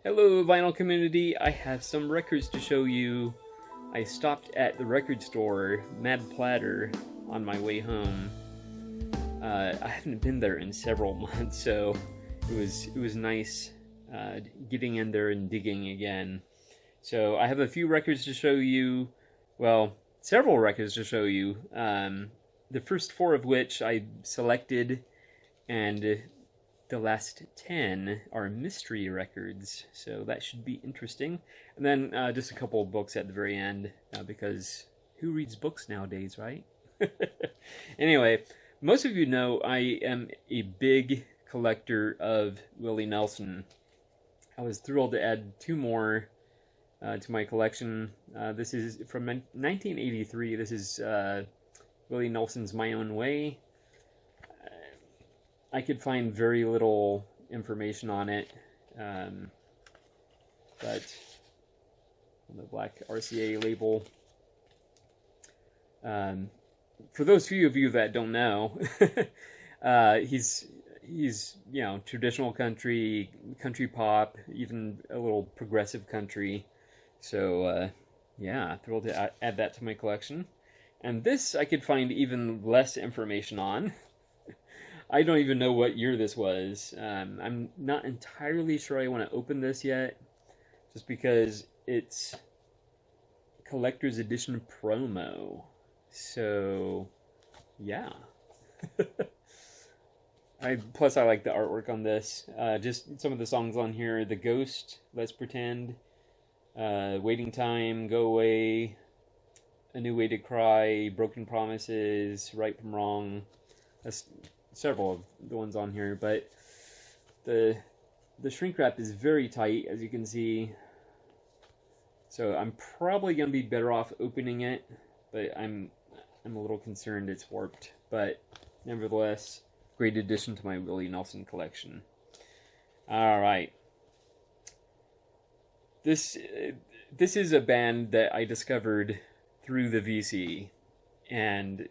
Hello, vinyl community. I have some records to show you. I stopped at the record store, Mad Platter, on my way home. I haven't been there in several months, so it was nice getting in there and digging again. So I have a few records to show you. Well, several records to show you. The first four of which I selected, and the last 10 are mystery records, so that should be interesting. And then just a couple of books at the very end, because who reads books nowadays, right? Anyway, most of you know I am a big collector of Willie Nelson. I was thrilled to add two more to my collection. This is from 1983. This is Willie Nelson's My Own Way. I could find very little information on it, but on the black RCA label. For those few of you that don't know, he's traditional country pop, even a little progressive country. So yeah, thrilled to add that to my collection. And this I could find even less information on. I don't even know what year this was. I'm not entirely sure I want to open this yet, just because it's collector's edition promo. So, yeah. Plus, I like the artwork on this. Just some of the songs on here: "The Ghost," "Let's Pretend," "Waiting Time," "Go Away," "A New Way to Cry," "Broken Promises," "Right from Wrong." That's several of the ones on here, but the shrink wrap is very tight, as you can see. So I'm probably gonna be better off opening it, but I'm a little concerned it's warped. But nevertheless, great addition to my Willie Nelson collection. All right, this is a band that I discovered through the VC, and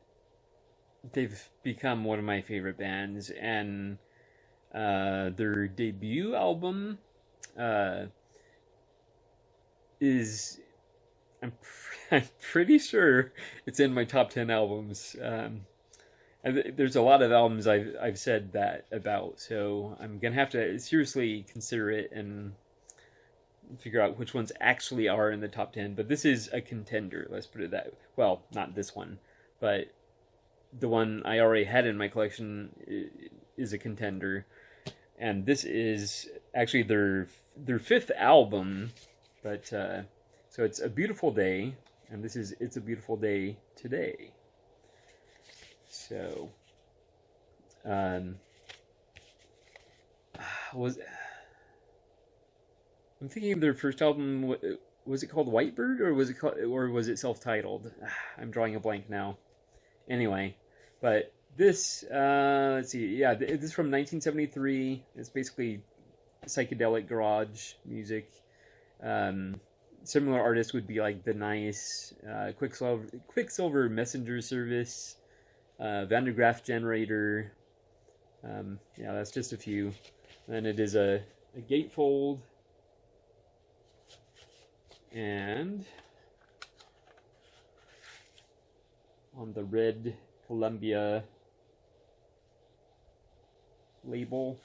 they've become one of my favorite bands, and their debut album is I'm pretty sure it's in my top 10 albums. There's a lot of albums I've said that about, so I'm gonna have to seriously consider it and figure out which ones actually are in the top 10. But this is a contender. Let's put it that way. Well, not this one, but the one I already had in my collection is a contender, and this is actually their fifth album. But so it's A Beautiful Day, and this is It's a Beautiful Day Today. So was I'm thinking of their first album. Was it called Whitebird, or was it self-titled? I'm drawing a blank now. Anyway, but this, let's see, yeah, this is from 1973. It's basically psychedelic garage music. Similar artists would be like The Nice, Quicksilver Messenger Service, Van der Graaf Generator. Yeah, that's just a few. Then it is a gatefold, and on the red Columbia label.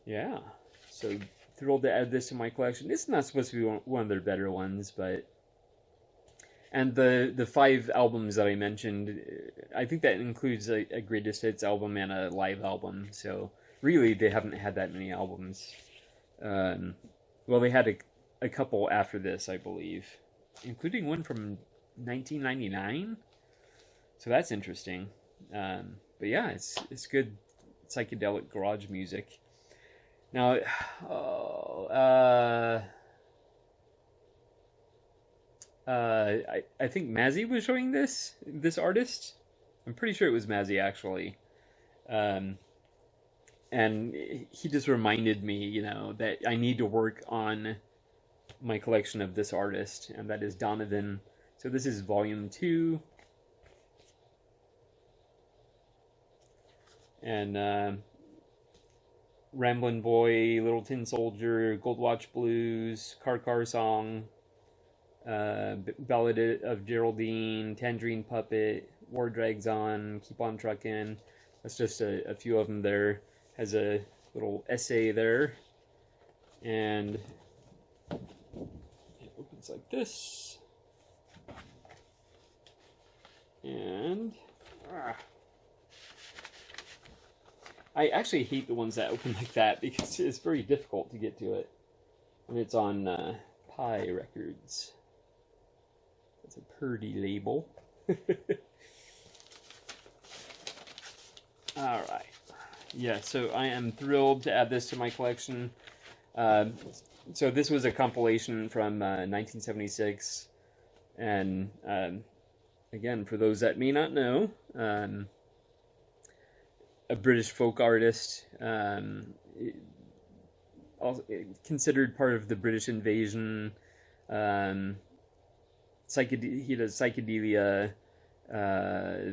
Yeah, so thrilled to add this to my collection. It's not supposed to be one of their better ones, but and the five albums that I mentioned, I think that includes a greatest hits album and a live album. So really, they haven't had that many albums. Well, they had a couple after this, I believe, including one from 1999. So that's interesting. But yeah, it's good psychedelic garage music. Now, I think Mazzy was showing this artist. I'm pretty sure it was Mazzy, actually. Um, and he just reminded me, that I need to work on my collection of this artist, and that is Donovan. So this is volume 2. And Ramblin' Boy, Little Tin Soldier, Gold Watch Blues, Car Song, Ballad of Geraldine, Tangerine Puppet, War Drags On, Keep on Truckin'. That's just a few of them there. Has a little essay there. And it opens like this. And I actually hate the ones that open like that because it's very difficult to get to it. And it's on Pi Records. That's a purdy label. Alright. Yeah, so I am thrilled to add this to my collection. So this was a compilation from 1976. And again, for those that may not know, a British folk artist, considered part of the British invasion. He does psychedelia,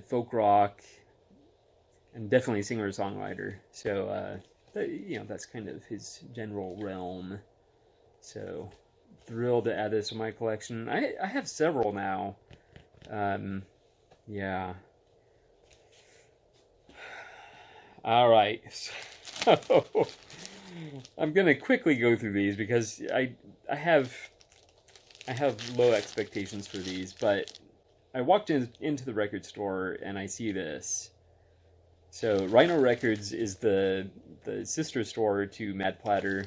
folk rock, and definitely singer-songwriter. So, that's kind of his general realm. So, thrilled to add this to my collection. I have several now. Yeah. Alright, so I'm gonna quickly go through these because I have low expectations for these, but I walked into the record store and I see this. So Rhino Records is the sister store to Mad Platter.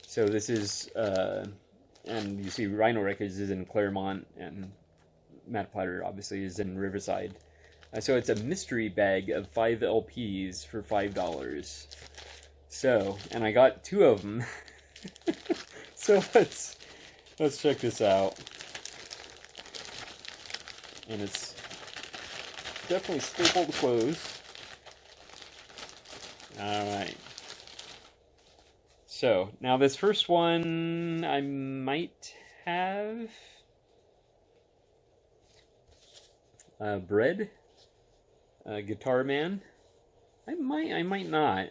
So this is and you see Rhino Records is in Claremont and Mad Platter obviously is in Riverside. So it's a mystery bag of 5 LPs for $5. So, and I got 2 of them. So let's check this out. And it's definitely stapled closed. Alright. So, now this first one I might have Bread. Guitar Man. I might not.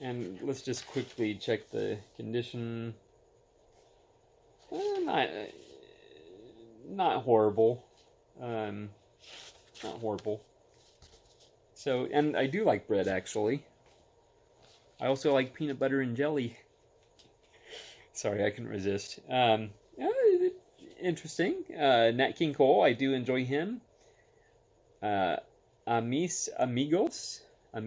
And let's just quickly check the condition. Not horrible. Not horrible. So, and I do like Bread actually. I also like peanut butter and jelly. Sorry, I couldn't resist. Interesting. Nat King Cole, I do enjoy him. Amis Amigos. And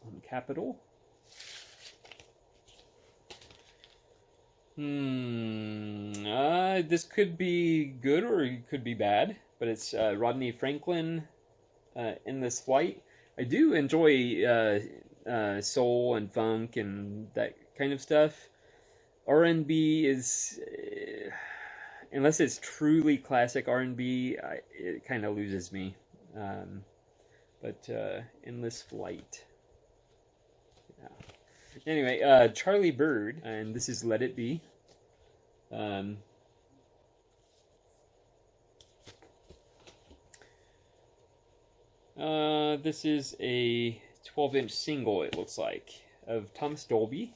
on Capitol. This could be good or it could be bad, but it's Rodney Franklin, Endless Flight. I do enjoy soul and funk and that kind of stuff. R&B is, unless it's truly classic R&B, it kind of loses me. But Endless Flight. Yeah. Anyway, Charlie Bird, and this is Let It Be. This is a 12-inch single, it looks like, of Thomas Dolby.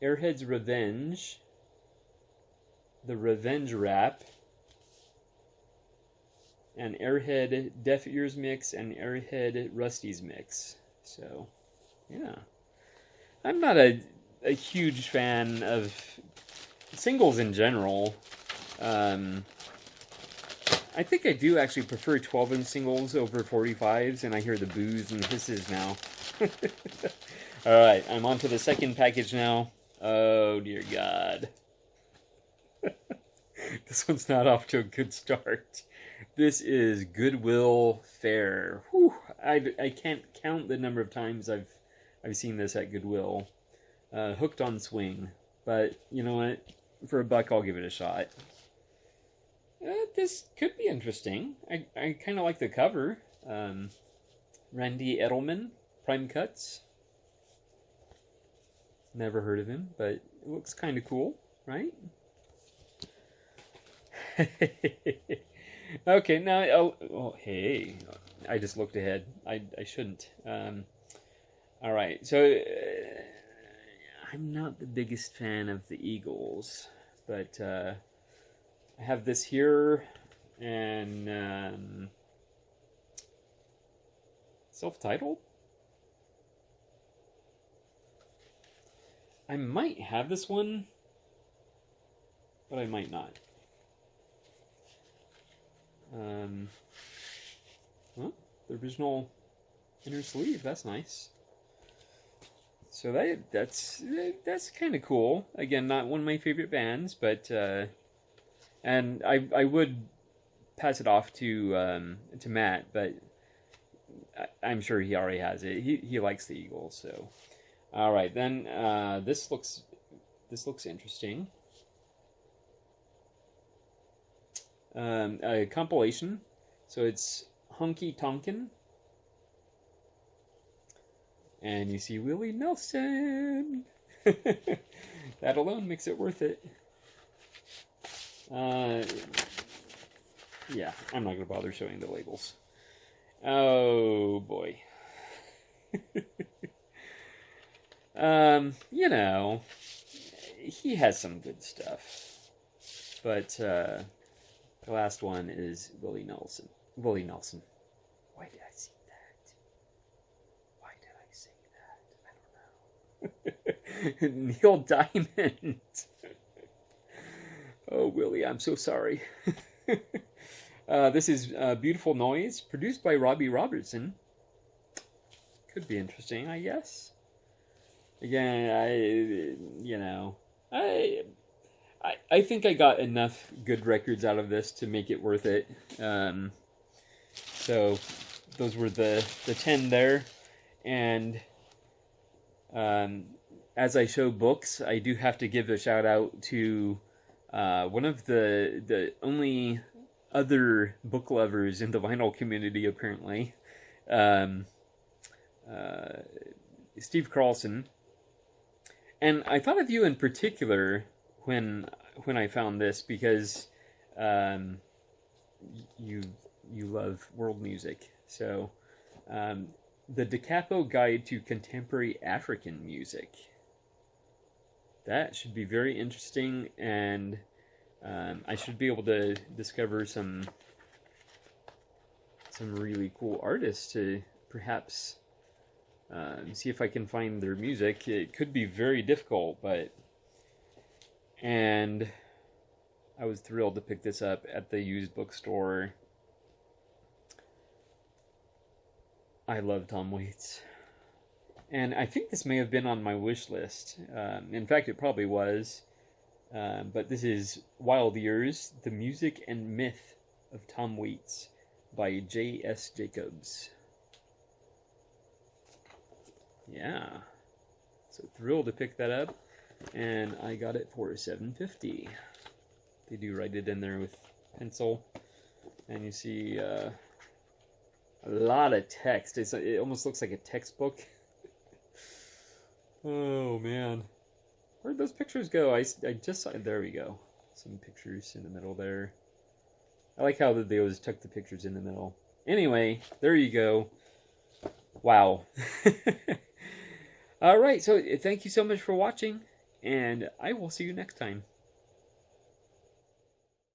Airhead's Revenge, The Revenge Rap, and Airhead Deaf Ears Mix, and Airhead Rusty's Mix. So, yeah. I'm not a huge fan of singles in general. I think I do actually prefer 12-inch singles over 45s, and I hear the boos and hisses now. Alright, I'm on to the second package now. Oh, dear God. This one's not off to a good start. This is Goodwill Fair. Whew, I can't count the number of times I've seen this at Goodwill. Hooked on Swing. But, you know what? For $1, I'll give it a shot. This could be interesting. I kind of like the cover. Randy Edelman, Prime Cuts. Never heard of him, but it looks kind of cool, right? Okay, now, oh, hey, I just looked ahead. I shouldn't. All right, so I'm not the biggest fan of the Eagles, but I have this here, and self-titled. I might have this one, but I might not. Well, the original inner sleeve. That's nice. So that's kind of cool. Again, not one of my favorite bands, but and I would pass it off to Matt, but I'm sure he already has it. He likes the Eagles, so. All right, then this looks interesting. A compilation, so it's Honky Tonkin, and you see Willie Nelson. That alone makes it worth it. Yeah, I'm not gonna bother showing the labels. Oh boy. You know, he has some good stuff, but the last one is Willie Nelson. Willie Nelson. Why did I say that? Why did I say that? I don't know. Neil Diamond. Oh, Willie, I'm so sorry. This is Beautiful Noise, produced by Robbie Robertson. Could be interesting, I guess. Again, I think I got enough good records out of this to make it worth it. So those were the 10 there, and as I show books, I do have to give a shout out to one of the only other book lovers in the vinyl community, apparently, Steve Carlson. And I thought of you in particular when I found this, because you love world music. So the Da Capo Guide to Contemporary African Music. That should be very interesting, and I should be able to discover some really cool artists to perhaps see if I can find their music. It could be very difficult, and I was thrilled to pick this up at the used bookstore. I love Tom Waits. And I think this may have been on my wish list. In fact, it probably was. But this is Wild Years, The Music and Myth of Tom Waits by J.S. Jacobs. Yeah. So thrilled to pick that up. And I got it for $7.50. They do write it in there with pencil. And you see a lot of text. It almost looks like a textbook. Oh, man. Where'd those pictures go? I just saw... There we go. Some pictures in the middle there. I like how they always tuck the pictures in the middle. Anyway, there you go. Wow. Alright, so thank you so much for watching, and I will see you next time.